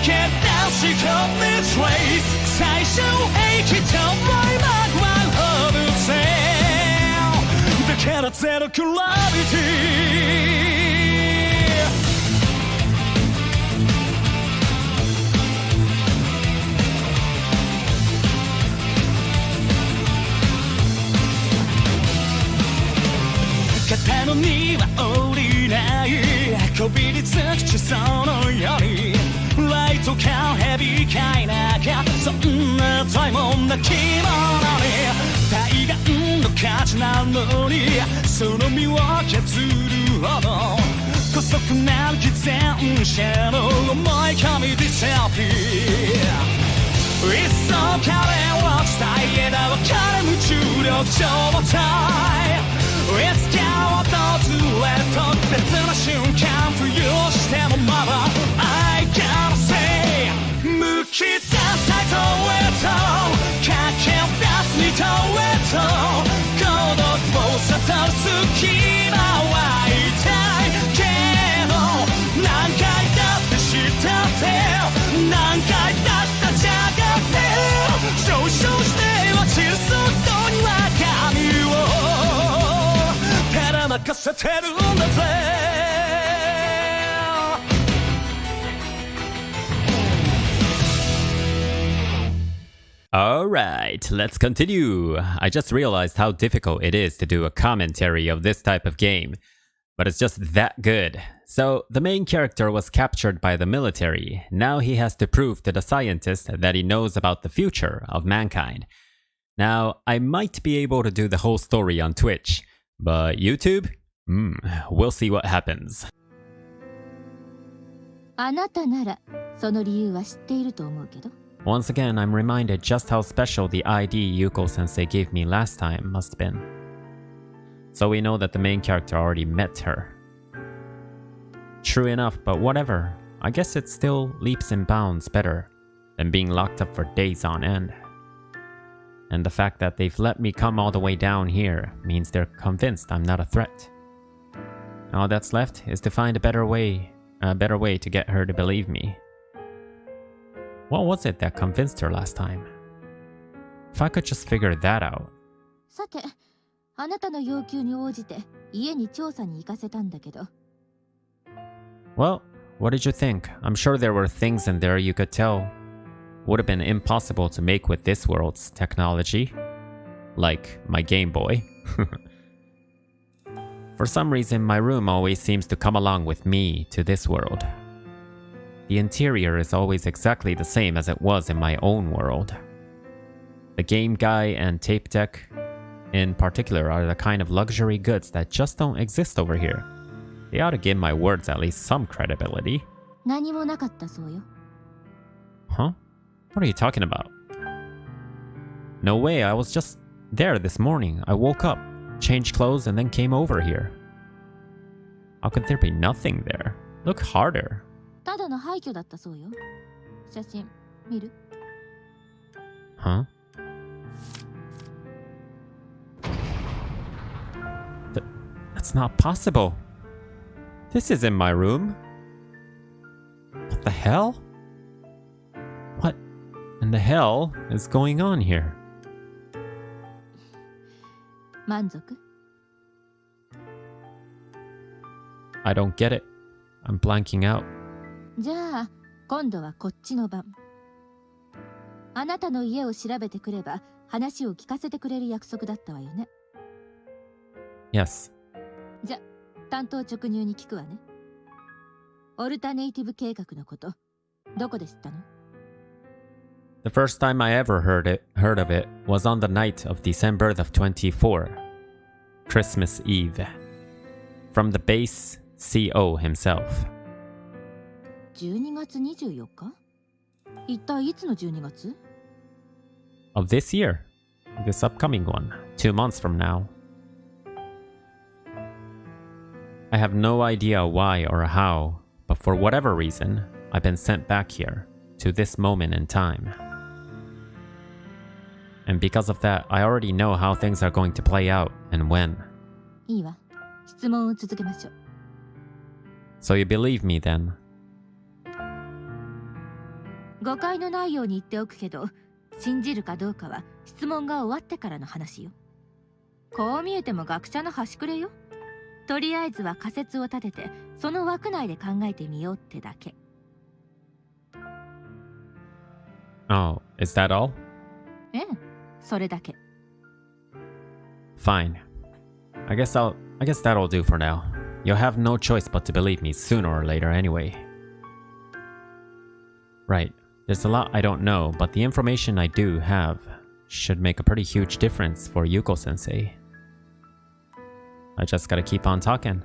get down, she cut this race 最初駅と right back my heart will say だからゼログラビティ肩の荷は降りないこびりつく地層のようにライト感ヘビーかい中そんな遠いもんな着物に対岸の価値なのにその身を削るほど姑息なる偽善者の思い込みディセルピーいっそ彼を伝え枝分かれ無重力状態いつか訪れと別な瞬間浮遊してもまだ I gotta say むき出したいとへと駆け出すにとへと孤独を悟る隙間は痛いけど何回だって知ったって何回だってじゃがって上昇して落ちる速度には神を任せてるんだぜ Alright, let's continue. I just realized how difficult it is to do a commentary of this type of game, but it's just that good. So, the main character was captured by the military. Now he has to prove to the scientist that he knows about the future of mankind. Now, I might be able to do the whole story on Twitch, but YouTube? We'll see what happens. あなたならその理由は知っていると思うけど Once again, I'm reminded just how special the ID Yuko-sensei gave me last time must have been. So we know that the main character already met her. True enough, but whatever. I guess it's still leaps and bounds better than being locked up for days on end. And the fact that they've let me come all the way down here means they're convinced I'm not a threat. All that's left is to find a better way to get her to believe me. What was it that convinced her last time? If I could just figure that out. さて、あなたの要求に応じて家に調査に行かせたんだけど Well, what did you think? I'm sure there were things in there you could tell would have been impossible to make with this world's technology. Like my Game Boy. For some reason, my room always seems to come along with me to this world. The interior is always exactly the same as it was in my own world. The game guy and tape deck, in particular, are the kind of luxury goods that just don't exist over here. They ought to give my words at least some credibility. 何もなかったそうよ Huh? What are you talking about? No way, I was just there this morning. I woke up, changed clothes, and then came over here. How could there be nothing there? Look harder. ただの廃墟だったそうよ写真見る Huh? That's not possible. This isn't my room. What the hell? What in the hell is going on here? 満足 I don't get it. I'm blanking out. じゃあ今度はこっちの番あなたの家を調べてくれば話を聞かせてくれる約束だったわよね Yes. じゃ担当直入に聞くわねオルタネイティブ計画のことどこで知ったの The first time I ever heard of it was on the night of December of 24, Christmas Eve, from the base CO himself. 12月24日一体いつの12月 Of this year, this upcoming one, 2 months from now. I have no idea why or how, but for whatever reason, I've been sent back here, to this moment in time. And because of that, I already know how things are going to play out and when. いいわ質問を続けましょう So you believe me then? 誤解のないように言っておくけど、信じるかどうかは質問が終わってからの話よ。こう見えても学者の端くれよ。とりあえずは仮説を立てて、その枠内で考えてみようってだけ。Oh, is that all? ええ、それだけ。Fine. I guess that'll do for now. You'll have no choice but to believe me sooner or later anyway. Right. There's a lot I don't know, but the information I do have should make a pretty huge difference for Yuko-sensei. I just gotta keep on talking.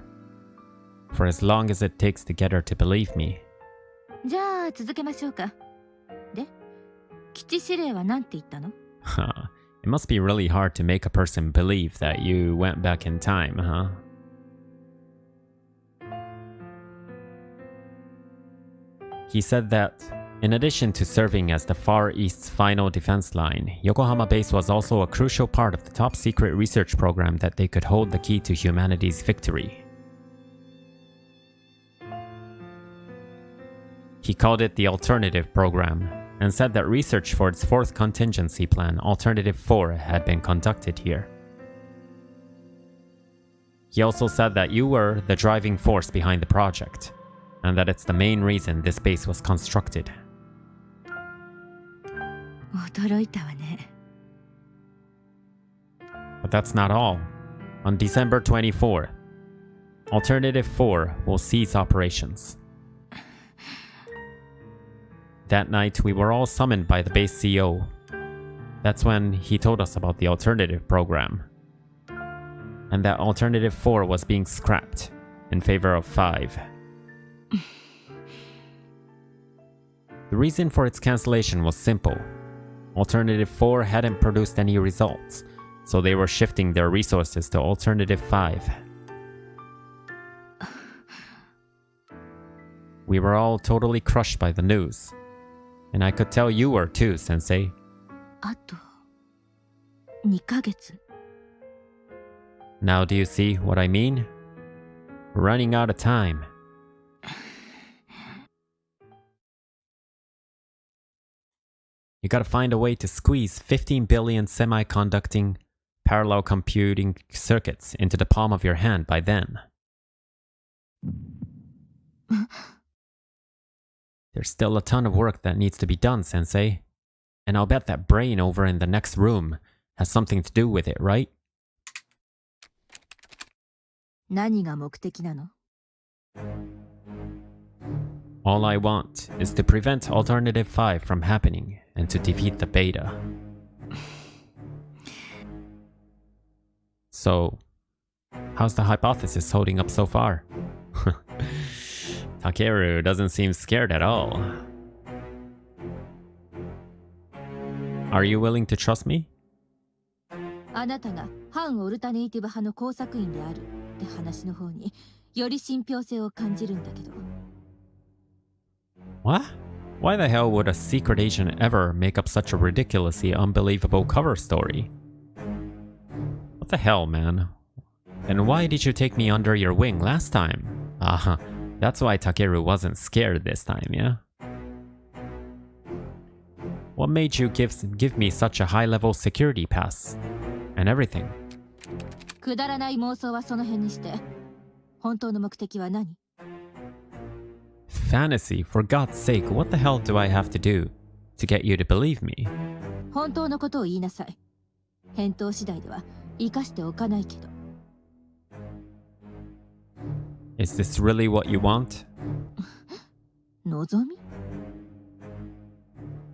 For as long as it takes to get her to believe me. じゃあ続けましょうか。で、基地司令は何て言ったの？ It must be really hard to make a person believe that you went back in time, huh? He said that, in addition to serving as the Far East's final defense line, Yokohama Base was also a crucial part of the top secret research program that they could hold the key to humanity's victory. He called it the Alternative Program, and said that research for its fourth contingency plan, Alternative 4, had been conducted here. He also said that you were the driving force behind the project, and that it's the main reason this base was constructed. 驚いたわね。 But that's not all. On December 24th, Alternative 4 will cease operations. That night, we were all summoned by the base CEO. That's when he told us about the Alternative Program. And that Alternative 4 was being scrapped in favor of 5. The reason for its cancellation was simple. Alternative 4 hadn't produced any results, so they were shifting their resources to Alternative 5. We were all totally crushed by the news. And I could tell you were too, Sensei. あと2ヶ月。 Now do you see what I mean? We're running out of time. You gotta find a way to squeeze 15 billion semi-conducting parallel computing circuits into the palm of your hand by then. There's still a ton of work that needs to be done, Sensei. And I'll bet that brain over in the next room has something to do with it, right? 何が目的なの？ All I want is to prevent Alternative 5 from happening and to defeat the beta. So, how's the hypothesis holding up so far? Takeru doesn't seem scared at all. Are you willing to trust me? あなたが反オルタネイティブ派の工作員であるって話の方により信憑性を感じるんだけど。 What? Why the hell would a secret agent ever make up such a ridiculously unbelievable cover story? What the hell, man? And why did you take me under your wing last time? That's why Takeru wasn't scared this time, yeah? What made you give me such a high-level security pass? And everything? くだらない妄想はその辺にして。本当の目的は何？ Fantasy, for God's sake, what the hell do I have to do to get you to believe me? 本当のことを言いなさい。返答次第では生かしておかないけど。 Is this really what you want? 望み？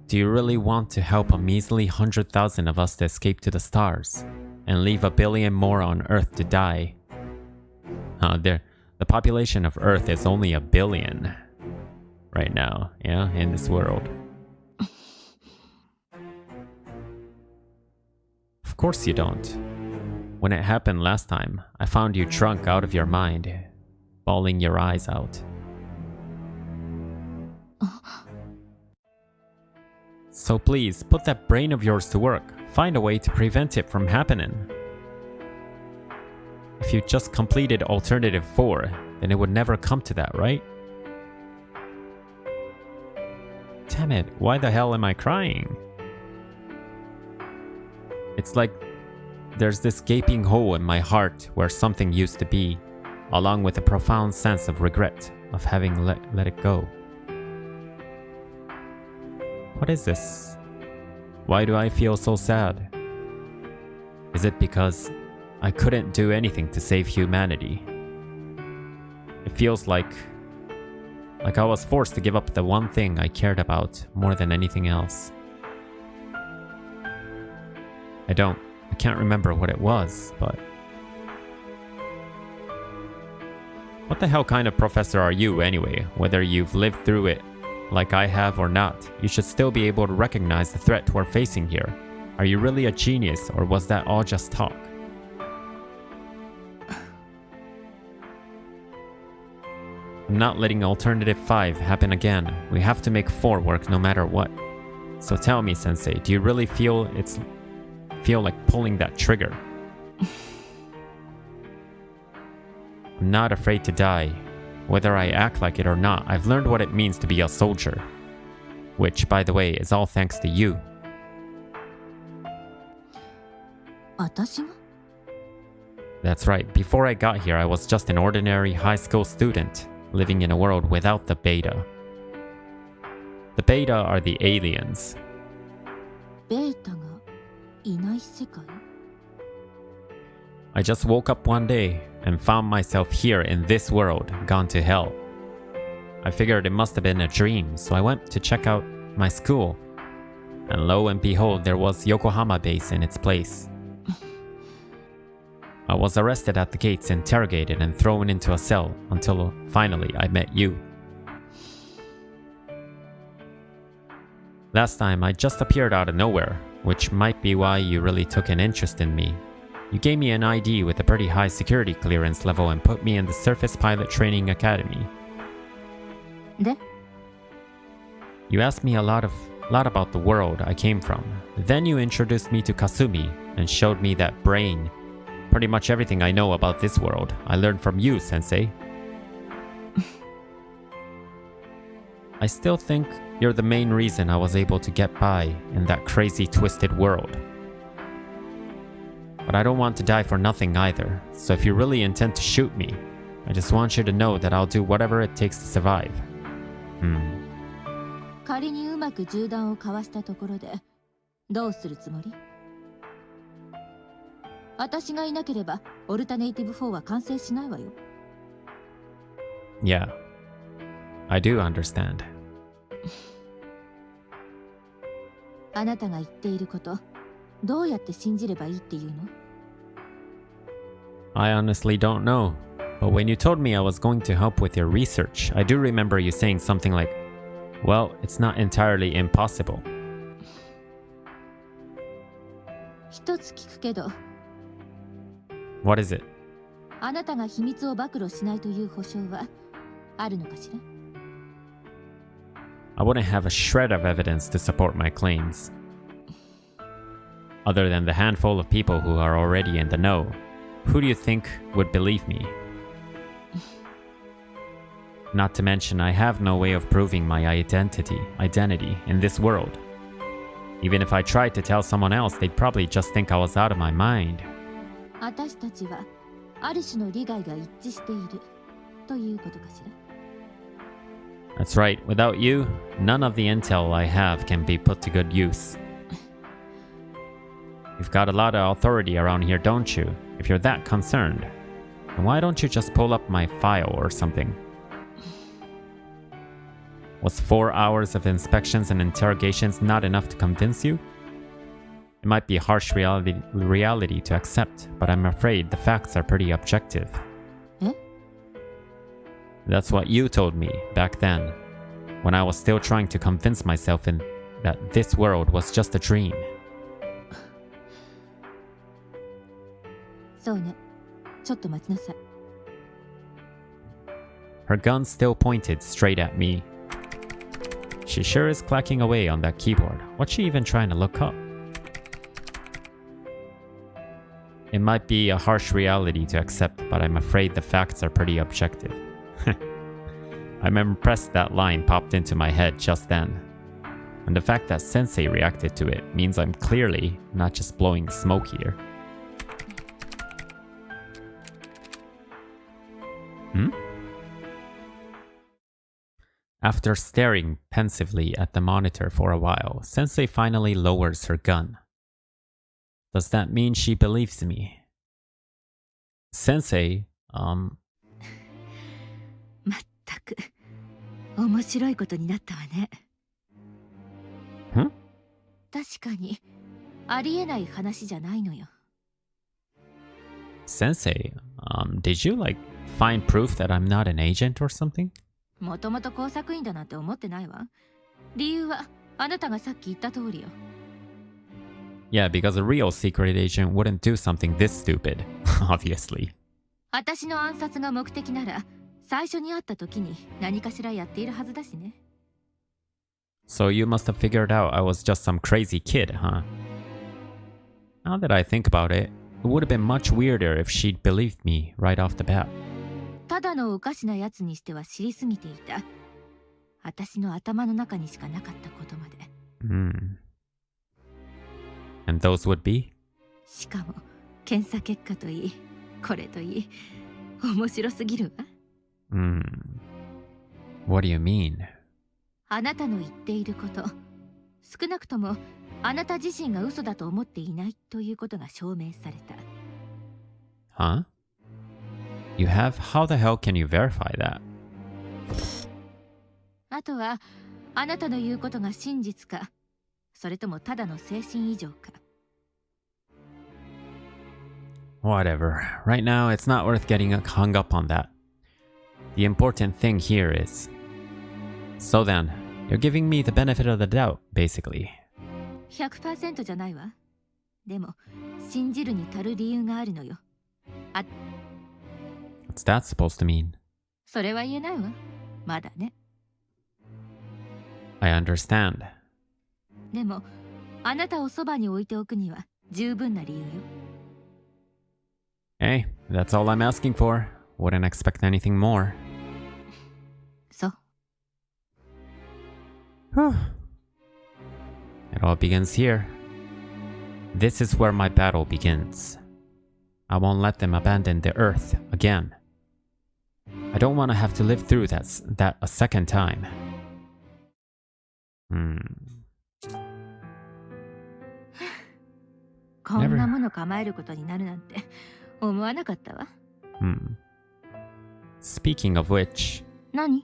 Do you really want to help a measly 100,000 of us to escape to the stars and leave a billion more on Earth to die? The population of Earth is only 1 billion right now, yeah, in this world. Of course you don't. When it happened last time, I found you drunk out of your mind, bawling your eyes out. So please, put that brain of yours to work. Find a way to prevent it from happening. If you just completed Alternative 4, then it would never come to that, right? Damn it, why the hell am I crying? It's like there's this gaping hole in my heart where something used to be, along with a profound sense of regret of having let it go. What is this? Why do I feel so sad? Is it because I couldn't do anything to save humanity? It feels like I was forced to give up the one thing I cared about more than anything else. I can't remember what it was, but... What the hell kind of professor are you anyway? Whether you've lived through it like I have or not, you should still be able to recognize the threat we're facing here. Are you really a genius, or was that all just talk? I'm not letting Alternative 5 happen again. We have to make 4 work no matter what. So tell me, Sensei, do you really feel like pulling that trigger? I'm not afraid to die. Whether I act like it or not, I've learned what it means to be a soldier. Which, by the way, is all thanks to you. 私が? That's right. Before I got here, I was just an ordinary high school student, living in a world without the beta. The beta are the aliens. ベータがいない世界? I just woke up one day and found myself here in this world, gone to hell. I figured it must have been a dream, so I went to check out my school. And lo and behold, there was Yokohama base in its place. I was arrested at the gates, interrogated, and thrown into a cell until finally I met you. Last time I just appeared out of nowhere, which might be why you really took an interest in me. You gave me an ID with a pretty high security clearance level and put me in the Surface Pilot Training Academy. で? You asked me a lot about the world I came from. Then you introduced me to Kasumi and showed me that brain. Pretty much everything I know about this world, I learned from you, Sensei. I still think you're the main reason I was able to get by in that crazy twisted world. But I don't want to die for nothing either, so if you really intend to shoot me, I just want you to know that I'll do whatever it takes to survive. 仮にうまく銃弾をかわしたところでどうするつもり? 私がいなければオルタネイティブ4は完成しないわよ。 Yeah, I do understand. あなたが言っていること、どうやって信じればいいっていうの? I honestly don't know. But when you told me I was going to help with your research, I do remember you saying something like, well, it's not entirely impossible. 一つ聞くけど。 What is it? あなたが秘密を暴露しないという保証はあるのかしら? I wouldn't have a shred of evidence to support my claims. Other than the handful of people who are already in the know, who do you think would believe me? Not to mention, I have no way of proving my identity in this world. Even if I tried to tell someone else, they'd probably just think I was out of my mind. 私たちはある種の利害が一致しているということかしら? That's right. Without you, none of the intel I have can be put to good use. You've got a lot of authority around here, don't you? If you're that concerned, then why don't you just pull up my file or something? Was 4 hours of inspections and interrogations not enough to convince you? It might be a harsh reality to accept, but I'm afraid the facts are pretty objective. Eh? That's what you told me back then, when I was still trying to convince myself that this world was just a dream. そうね。ちょっと待ちなさい。 Her gun still pointed straight at me. She sure is clacking away on that keyboard. What's she even trying to look up? It might be a harsh reality to accept, but I'm afraid the facts are pretty objective. I'm impressed that line popped into my head just then. And the fact that Sensei reacted to it means I'm clearly not just blowing smoke here. After staring pensively at the monitor for a while, Sensei finally lowers her gun. Does that mean she believes me? Sensei, まったく面白いことになったわね。確かにありえない話じゃないのよ。Sensei, did you find proof that I'm not an agent or something? もともと工作員だなんて思ってないわ。理由はあなたがさっき言った通りよ。Yeah, because a real secret agent wouldn't do something this stupid, obviously. 私の暗殺が目的なら、最初に会った時に何かしらやっているはずだしね。So you must have figured out I was just some crazy kid, huh? Now that I think about it, it would have been much weirder if she'd believed me right off the bat. ただのおかしなやつにしては知りすぎていた。私の頭の中にしかなかったことまで。And those would be? しかも検査結果といい、これといい、面白すぎるわ。What do you mean? あなたの言っていること、少なくともあなた自身が嘘だと思っていないということが証明された。Huh? You have? How the hell can you verify that? あとはあなたの言うことが真実か、それともただの精神異常か。Whatever. Right now, it's not worth getting hung up on that. The important thing here is... So then, you're giving me the benefit of the doubt, basically. 100% じゃないわ。でも、信じるに足る理由があるのよ。What's that supposed to mean? それは言えないわ。まだね。I understand. でも、あなたをそばに置いておくには十分な理由よ。Hey, that's all I'm asking for. Wouldn't expect anything more. そう。It all begins here. This is where my battle begins. I won't let them abandon the Earth again. I don't want to have to live through that a second time. こんなもの構えることになるなんて思わなかったわ。Speaking of which... 何?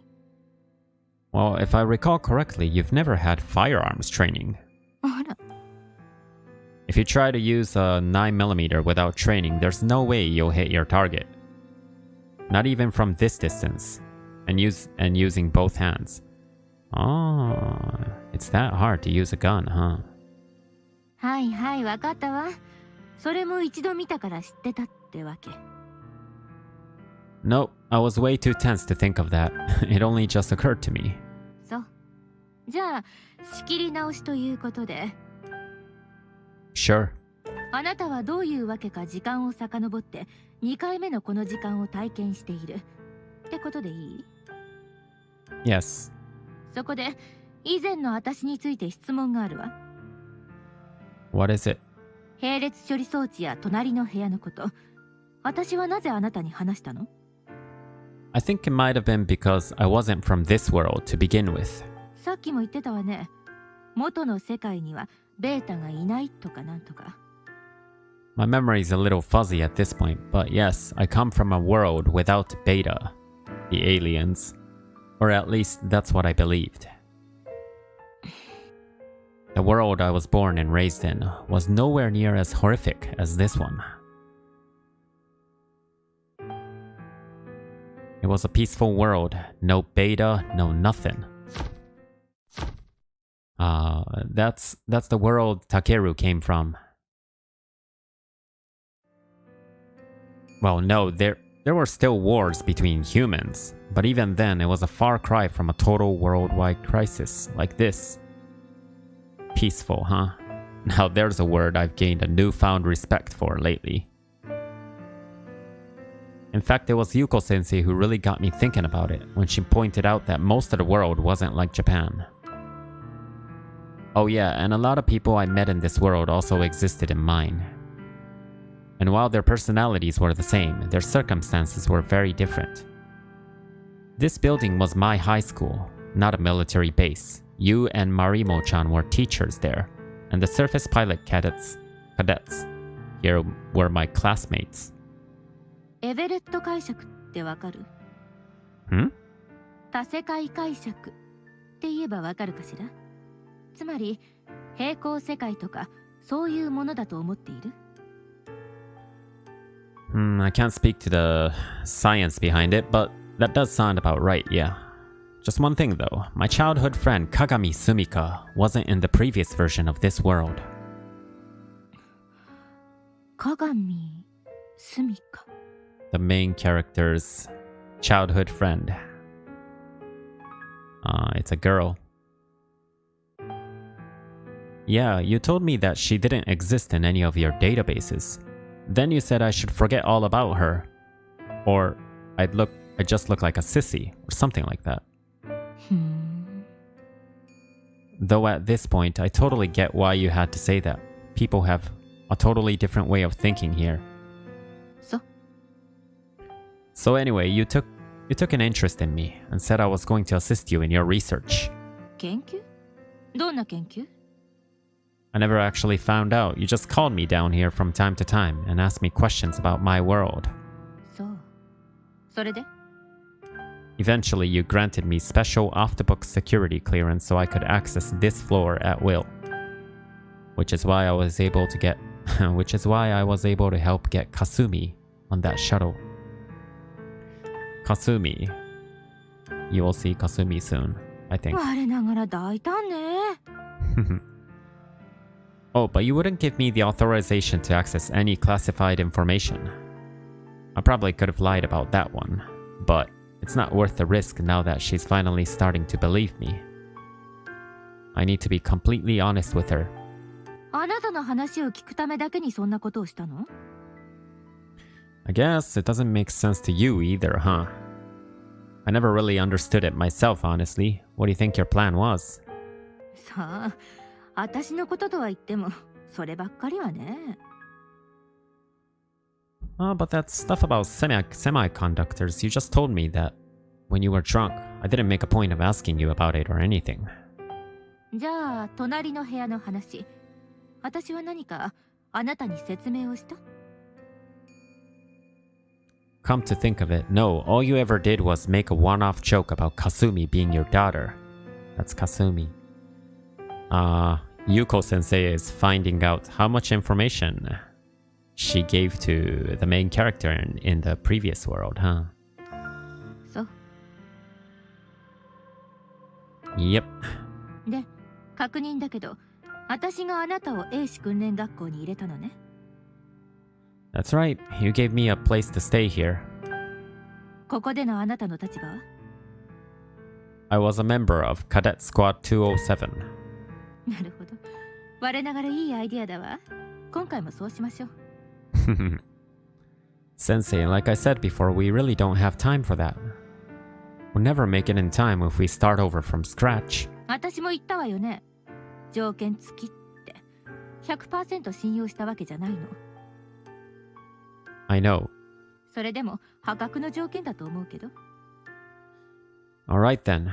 Well, if I recall correctly, you've never had firearms training. あら。If you try to use a 9mm without training, there's no way you'll hit your target. Not even from this distance. And using both hands. Oh, it's that hard to use a gun, huh? はいはい、わかったわ。それも一度見たから知ってたってわけ。Nope, I was way too tense to think of that. It only just occurred to me. そう。じゃあ、仕切り直しということで。Sure. あなたはどういうわけか時間を遡って2回目のこの時間を体験している。ってことでいい？ Yes. そこで、以前の私について質問があるわ。What is it? 並列処理装置や隣の部屋のこと。私はなぜあなたに話したの？ I think it might have been because I wasn't from this world to begin with. さっきも言ってたわね。元の世界にはベータがいないとかなんとか。My memory's a little fuzzy at this point, but yes, I come from a world without Beta, the aliens. Or at least that's what I believed. The world I was born and raised in was nowhere near as horrific as this one. It was a peaceful world, no Beta, no nothing. That's the world Takeru came from. Well, no, there were still wars between humans, but even then it was a far cry from a total worldwide crisis like this. Peaceful, huh? Now there's a word I've gained a newfound respect for lately. In fact, it was Yuko-sensei who really got me thinking about it when she pointed out that most of the world wasn't like Japan. Oh yeah, and a lot of people I met in this world also existed in mine. And while their personalities were the same, their circumstances were very different. This building was my high school, not a military base. You and Marimo-chan were teachers there, and the surface pilot cadets here were my classmates. エベレット解釈ってわかる？ 多世界解釈って言えばわかるかしら？つまり平行世界とかそういうものだと思っている？ I can't speak to the science behind it, but that does sound about right, yeah. Just one thing though, my childhood friend Kagami Sumika wasn't in the previous version of this world. 鏡住か。 The main character's childhood friend. It's a girl. Yeah, you told me that she didn't exist in any of your databases. Then you said I should forget all about her. Or I'd just look like a sissy, or something like that. Though at this point, I totally get why you had to say that. People have a totally different way of thinking here. So anyway, you took an interest in me and said I was going to assist you in your research. 研究？どんな研究？ I never actually found out. You just called me down here from time to time and asked me questions about my world. そう。それで？ Eventually, you granted me special off-the-book security clearance so I could access this floor at will. Which is why I was able to help get Kasumi on that shuttle. Kasumi. You will see Kasumi soon, I think. 我ながら大胆ね。Oh, but you wouldn't give me the authorization to access any classified information. I probably could have lied about that one, but it's not worth the risk now that she's finally starting to believe me. I need to be completely honest with her. あなたの話を聞くためだけにそんなことをしたの？ I guess it doesn't make sense to you either, huh? I never really understood it myself, honestly. What do you think your plan was? さあ、私のこととは言っても、そればっかりはね。But that stuff about semiconductors, you just told me that when you were drunk. I didn't make a point of asking you about it or anything. じゃあ、隣の部屋の話。私は何かあなたに説明をした？ Come to think of it, no, all you ever did was make a one-off joke about Kasumi being your daughter. That's Kasumi. Yuko-sensei is finding out how much information she gave to the main character in the previous world, huh? そう。 Yep. で、確認だけど、私があなたを英士訓練学校に入れたのね。That's right. You gave me a place to stay here. ここでのあなたの立場は？ I was a member of Cadet Squad 207. なるほど。我ながらいいアイディアだわ。今回もそうしましょう。Sensei, like I said before, we really don't have time for that. We'll never make it in time if we start over from scratch. 私も言ったわよね。条件付きって 100% 信用したわけじゃないの。I know. それでも破格の条件だと思うけど。Alright then.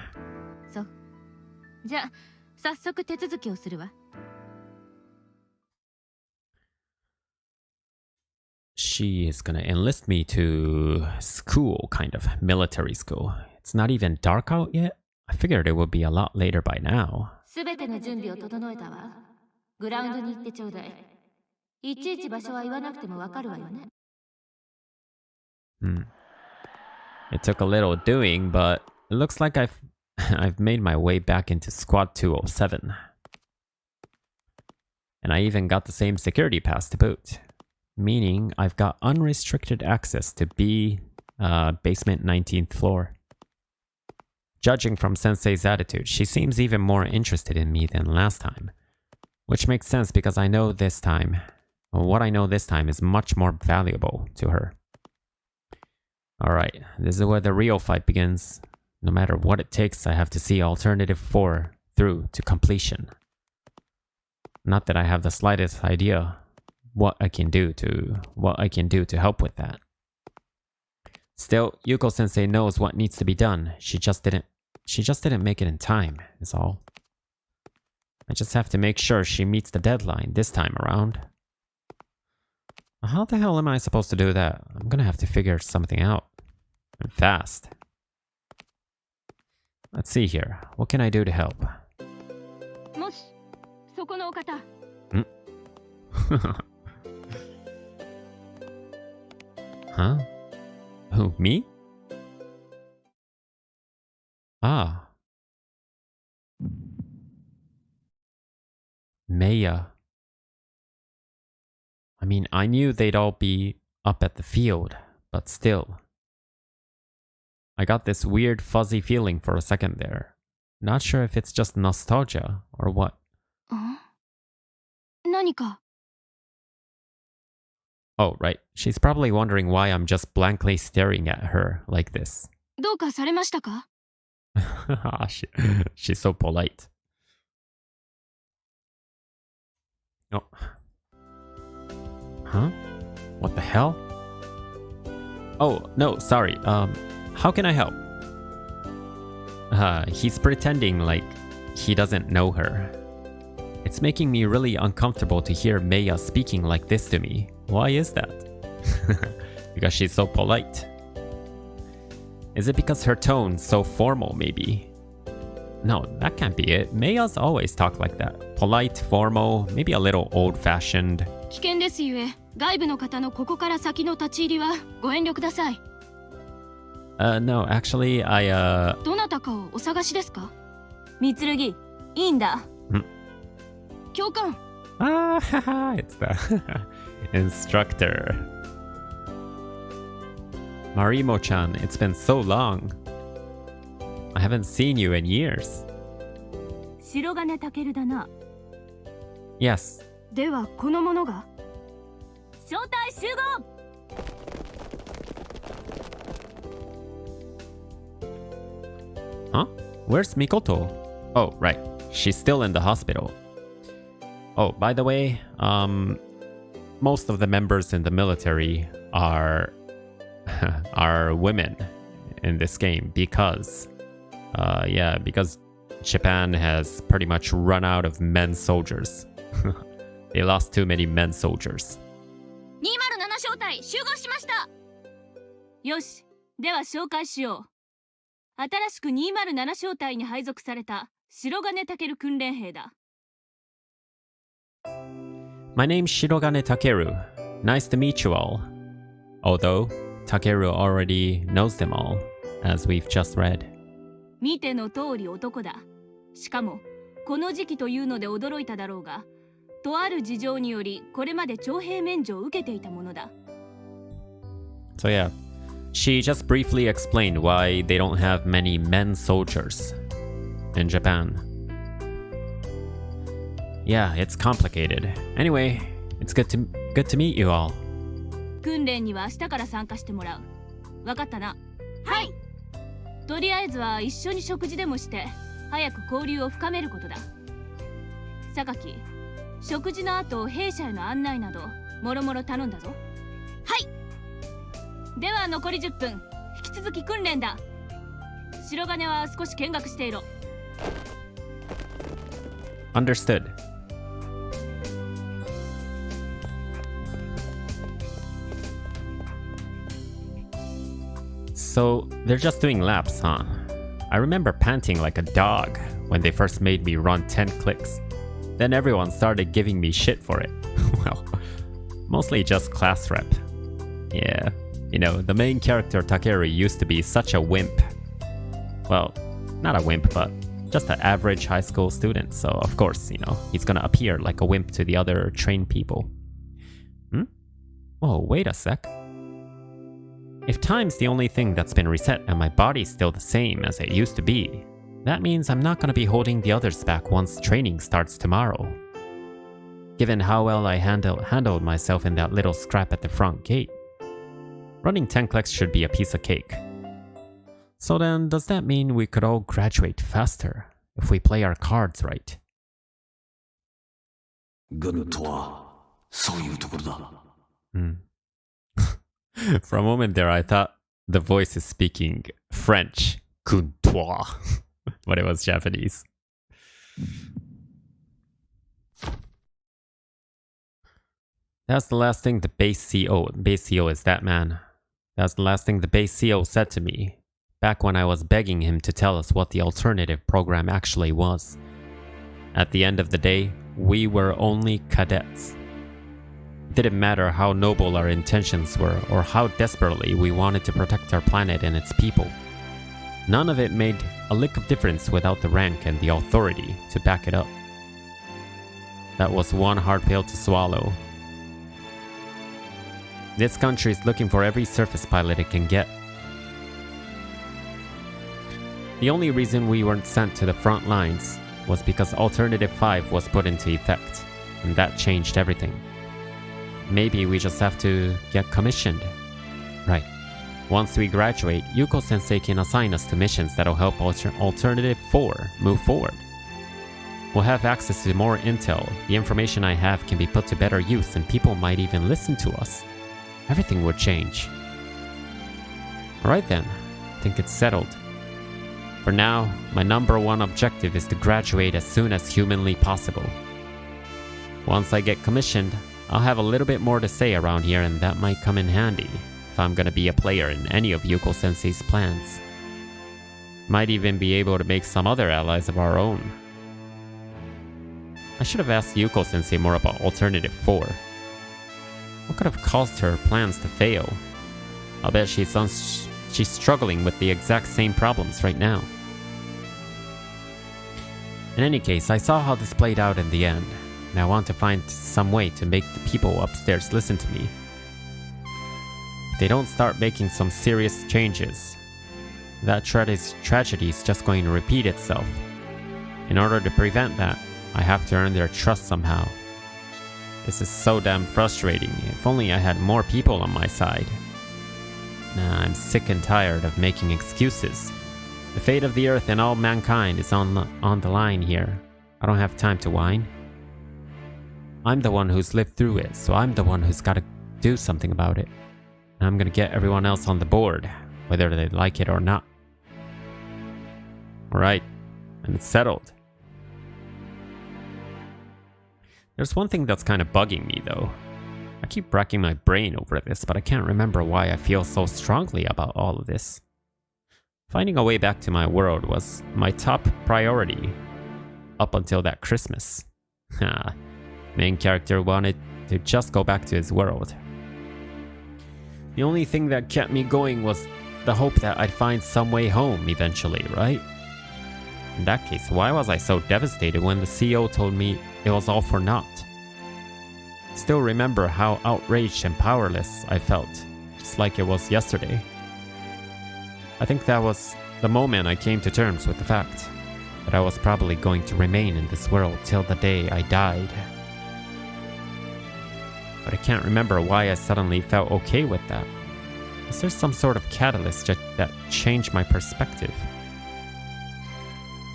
そう。じゃあ、早速手続きをするわ。She is gonna enlist me to school, kind of. Military school. It's not even dark out yet? I figured it would be a lot later by now. すべての準備を整えたわ。グラウンドに行ってちょうだい。いちいち場所は言わなくてもわかるわよね。It took a little doing, but it looks like I've made my way back into Squad 207. And I even got the same security pass to boot. Meaning I've got unrestricted access to basement 19th floor. Judging from Sensei's attitude, she seems even more interested in me than last time. Which makes sense because what I know this time is much more valuable to her. Alright, this is where the real fight begins. No matter what it takes, I have to see Alternative 4 through to completion. Not that I have the slightest idea what I can do to help with that. Still, Yuko-sensei knows what needs to be done. She just didn't make it in time, is all. I just have to make sure she meets the deadline this time around. How the hell am I supposed to do that? I'm gonna have to figure something out. And fast. Let's see here. What can I do to help? Huh? Who, me? Ah. Maya. I mean, I knew they'd all be up at the field, but still. I got this weird fuzzy feeling for a second there. Not sure if it's just nostalgia or what. 何か Oh, right. She's probably wondering why I'm just blankly staring at her like this. どうかされましたか She's so polite. Oh. Huh? What the hell? Oh, no, sorry. How can I help? He's pretending like he doesn't know her. It's making me really uncomfortable to hear Maya speaking like this to me. Why is that? Because she's so polite. Is it because her tone's so formal, maybe? No, that can't be it. Maya's always talk like that. Polite, formal, maybe a little old-fashioned. 危険ですゆえ、外部の方のここから先の立ち入りはご遠慮ください。No, actually, I, どなたかをお探しですか？三剣、いいんだ。教官。Ah, haha, it's the instructor. Marimo-chan, it's been so long. I haven't seen you in years. 白金健だな。Yes. ではこの者が招待集合。Huh? Where's Mikoto? Oh, right. She's still in the hospital. Oh, by the way, most of the members in the military are are women in this game because because Japan has pretty much run out of men soldiers. They lost too many men soldiers. 207小隊集合しました。よし、では紹介しよう。新しく207小隊に配属された白金健訓練兵だ。My name's Shirogane Takeru. Nice to meet you all. Although, Takeru already knows them all, as we've just read. 見ての通り男だ。しかも、この時期というので驚いただろうが、とある事情によりこれまで徴兵免除を受けていたものだ。So yeah, she just briefly explained why they don't have many men soldiers in Japan. Yeah, it's complicated. Anyway, it's good to meet you all. 訓練には明日から参加してもらう。わかったな。はい。とりあえずは一緒に食事でもして早く交流を深めることだ。榊、食事の後弊社への案内などもろもろ頼んだぞ。はい。では残り10分、引き続き訓練だ。白金は少し見学していろ。Understood. So, they're just doing laps, huh? I remember panting like a dog when they first made me run 10 clicks. Then everyone started giving me shit for it. Well, mostly just class rep. Yeah, you know, the main character Takeru used to be such a wimp. Well, not a wimp, but just an average high school student, so of course, you know, he's gonna appear like a wimp to the other trained people. Oh, wait a sec. If time's the only thing that's been reset and my body's still the same as it used to be, that means I'm not gonna be holding the others back once training starts tomorrow. Given how well I handled myself in that little scrap at the front gate, running 10 clicks should be a piece of cake. So then, does that mean we could all graduate faster if we play our cards right? 軍とはそういうところだ。 For a moment there, I thought the voice is speaking French, Kuntois, but it was Japanese. That's the last thing the base CO is that man. That's the last thing the base CO said to me, back when I was begging him to tell us what the alternative program actually was. At the end of the day, we were only cadets. It didn't matter how noble our intentions were or how desperately we wanted to protect our planet and its people. None of it made a lick of difference without the rank and the authority to back it up. That was one hard pill to swallow. This country is looking for every surface pilot it can get. The only reason we weren't sent to the front lines was because Alternative 5 was put into effect, and that changed everything. Maybe we just have to get commissioned. Right. Once we graduate, Yuko-sensei can assign us to missions that'll help Alternative 4 move forward. We'll have access to more intel. The information I have can be put to better use, and people might even listen to us. Everything would change. Alright then, I think it's settled. For now, my number one objective is to graduate as soon as humanly possible. Once I get commissioned, I'll have a little bit more to say around here, and that might come in handy if I'm gonna be a player in any of Yuko-sensei's plans. Might even be able to make some other allies of our own. I should have asked Yuko-sensei more about Alternative 4. What could have caused her plans to fail? I'll bet she's struggling with the exact same problems right now. In any case, I saw how this played out in the end, and I want to find some way to make the people upstairs listen to me. If they don't start making some serious changes, that tragedy is just going to repeat itself. In order to prevent that, I have to earn their trust somehow. This is so damn frustrating. If only I had more people on my side. Nah, I'm sick and tired of making excuses. The fate of the Earth and all mankind is on the line here. I don't have time to whine. I'm the one who's lived through it, so I'm the one who's got to do something about it. And I'm gonna get everyone else on the board, whether they like it or not. Alright, and it's settled. There's one thing that's kind of bugging me though. I keep racking my brain over this, but I can't remember why I feel so strongly about all of this. Finding a way back to my world was my top priority up until that Christmas. Main character wanted to just go back to his world. The only thing that kept me going was the hope that I'd find some way home eventually, right? In that case, why was I so devastated when the CEO told me it was all for naught? Still remember how outraged and powerless I felt, just like it was yesterday. I think that was the moment I came to terms with the fact that I was probably going to remain in this world till the day I died. But I can't remember why I suddenly felt okay with that. Is there some sort of catalyst that changed my perspective?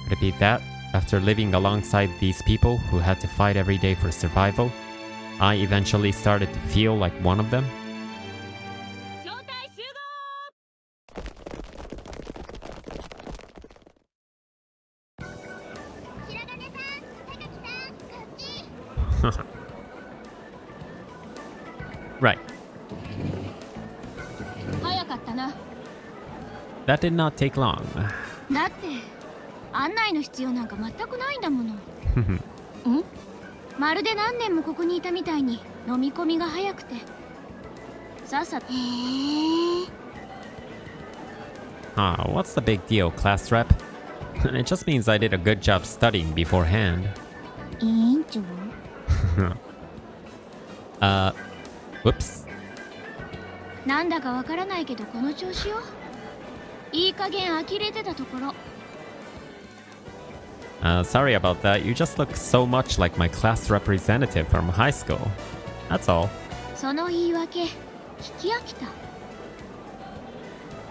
Could it be that, after living alongside these people who had to fight every day for survival, I eventually started to feel like one of them? Right. That did not take long. だって案内の必要なんか全くないんだもの。まるで何年もここにいたみたいに飲み込みが早くて。さっさと。What's the big deal, class rep? It just means I did a good job studying beforehand. 委員長 Whoops. なんだかわからないけどこの調子よ。いい加減呆れてたところ。Sorry about that. You just look so much like my class representative from high school. That's all. その言い訳、聞き飽きた。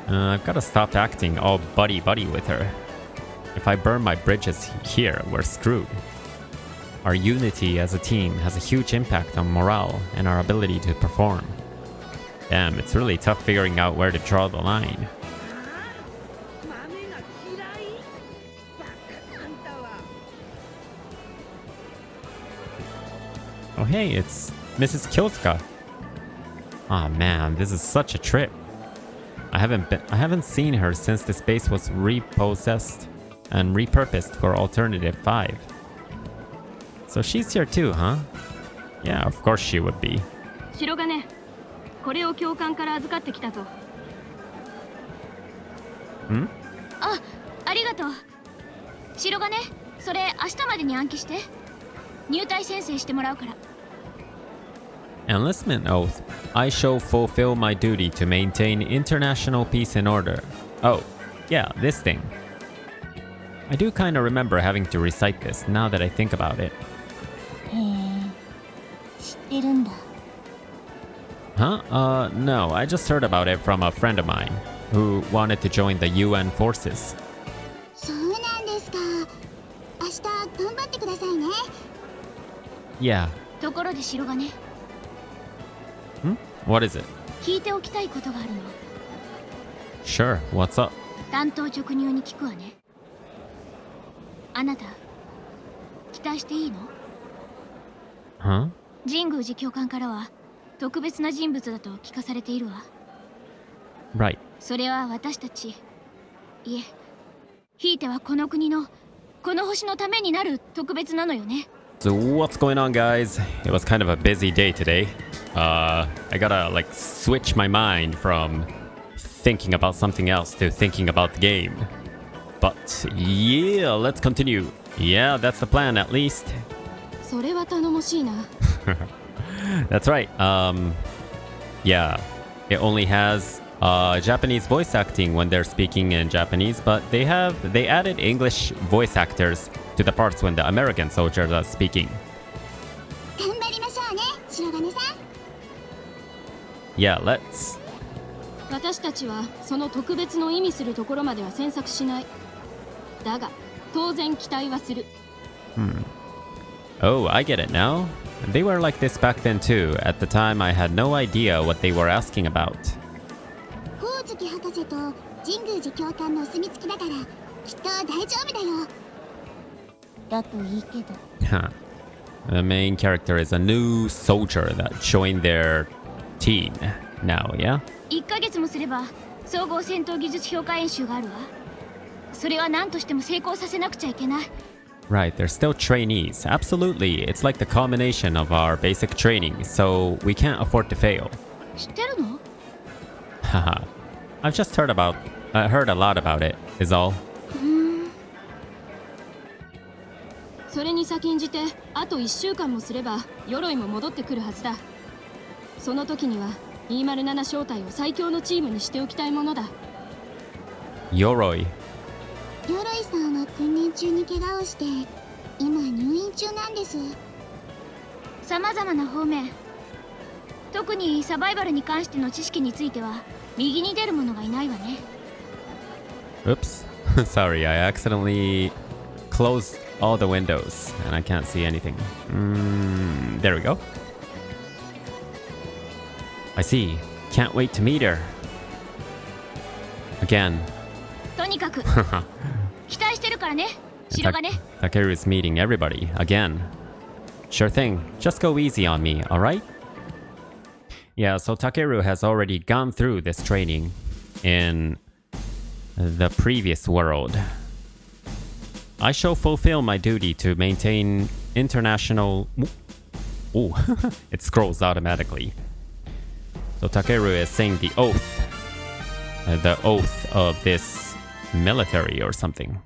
I've got to stop acting all buddy-buddy with her. If I burn my bridges here, we're screwed. Our unity as a team has a huge impact on morale and our ability to perform. Damn, it's really tough figuring out where to draw the line. Oh hey, it's Mrs. Kyosuka. Aw man, this is such a trip. I haven't seen her since the space was repossessed and repurposed for Alternative 5. So she's here too, huh? Yeah, of course she would be. 白金、これを教官から預かってきたぞ。Hmm? ありがとう。白金、それ明日までに暗記して。入隊宣誓してもらうから。Enlistment oath. I shall fulfill my duty to maintain international peace and order. Oh, yeah, this thing. I do kind of remember having to recite this now that I think about it. へえ、知ってるんだ。Huh? No, I just heard about it from a friend of mine who wanted to join the UN forces. そうなんですか。明日頑張ってくださいね。Yeah. ところで白金、 What is it? 聞いておきたいことがあるの。 Sure, what's up? 単刀直入に聞くわね。あなた、期待していいの？ Huh? 神宮寺教官からは特別な人物だと聞かされているわ。 Right. それは私たち、いえ、ひいてはこの国の、この星のためになる特別なのよね。 So what's going on, guys? It was kind of a busy day today. I gotta switch my mind from thinking about something else to thinking about the game. But yeah, let's continue. Yeah, that's the plan at least. それは頼もしいな。That's right. Yeah, it only has Japanese voice acting when they're speaking in Japanese, but they added English voice actors to the parts when the American soldiers are speaking. 頑張りましょうね、白金さん。Yeah, let's. 私たちはその特別の意味するところまでは詮索しない。だが、当然期待はする。Oh, I get it now. They were like this back then too. At the time, I had no idea what they were asking about. ほおずき博士と神宮寺教官のお墨付きだからきっと大丈夫だよ。だといいけど。 Huh. The main character is a new soldier that joined their team now, yeah? 1ヶ月もすれば総合戦闘技術評価演習があるわ。それは何としても成功させなくちゃいけない。 Right, they're still trainees. Absolutely. It's like the culmination of our basic training, so we can't afford to fail. 知ってるの？ Haha. I've just heard a lot about it, is all. それに先んじてあと1週間もすれば鎧も戻ってくるはずだ。その時には207小隊を最強のチームにしておきたいものだ。 Yoroi. 鎧さんは訓練中に怪我をして今入院中なんです。さまざまな方面、特にサバイバルに関しての知識については右に出る者がいないわね。 Oops. Sorry, I accidentally closed all the windows and I can't see anything. There we go. I see. Can't wait to meet her. Again. とにかく期待してるからね、白金。 Takeru is meeting everybody again. Sure thing. Just go easy on me, alright? Yeah, so Takeru has already gone through this training in the previous world. I shall fulfill my duty to maintain international... Ooh, it scrolls automatically. So Takeru is saying the oath. The oath of this military or something.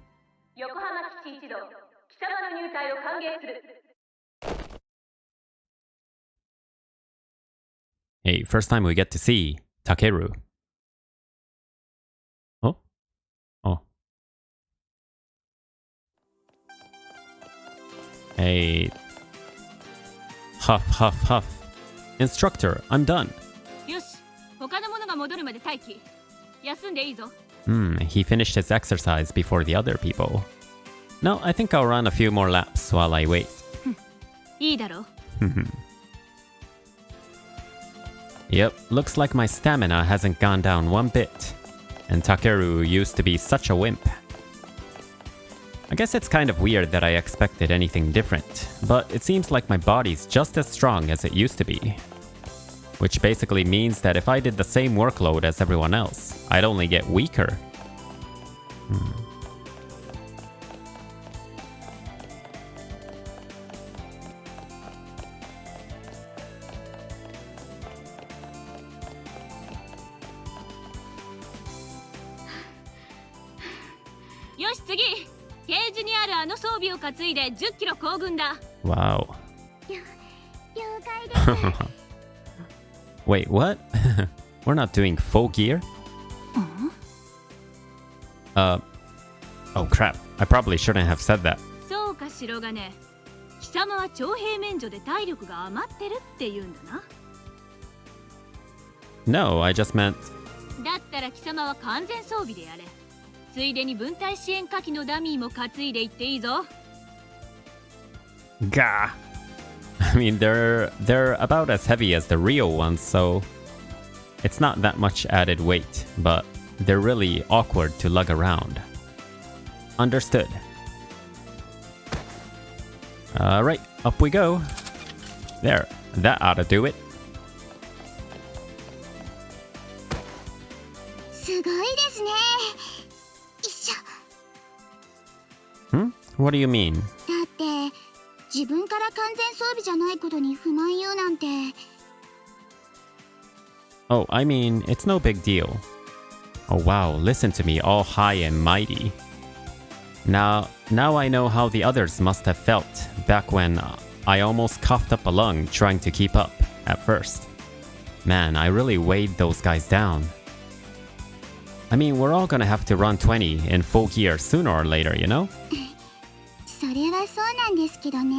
Hey, first time we get to see Takeru. Oh? Oh. Hey. Huff, huff, huff. Instructor, I'm done. よし、他の者が戻るまで待機。休んでいいぞ。He finished his exercise before the other people. No, I think I'll run a few more laps while I wait. いいだろう。 Yep, looks like my stamina hasn't gone down one bit. And Takeru used to be such a wimp. I guess it's kind of weird that I expected anything different, but it seems like my body's just as strong as it used to be. Which basically means that if I did the same workload as everyone else, I'd only get weaker. よし次、ケージにあるあの装備を担いで10キロ行軍だ。 Wow. 了解です Wait, what? We're not doing full gear? Oh crap. I probably shouldn't have said that. そうか白金、貴様は徴兵免除で体力が余ってるって言うんだな。 No, I just meant... だったら貴様は完全装備でやれ。ついでに分隊支援火器のダミーも担いでいっていいぞ。 Gah. I mean, they're about as heavy as the real ones, so it's not that much added weight, but they're really awkward to lug around. Understood. Alright, up we go. There, that ought to do it. すごいですね。よいしょ。 Hmm? What do you mean? だって自分から完全装備じゃないことに不満言うなんて。 Oh, I mean, it's no big deal. Oh wow, listen to me, all high and mighty. Now I know how the others must have felt back when I almost coughed up a lung trying to keep up at first. Man, I really weighed those guys down. I mean, we're all gonna have to run 20 in full gear sooner or later, you know? それはそうなんですけどね。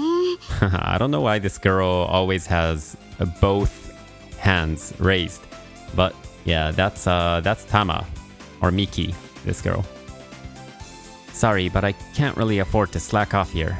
I don't know why this girl always has both hands raised. But yeah, that's Tama. Or Miki, this girl. Sorry, but I can't really afford to slack off here.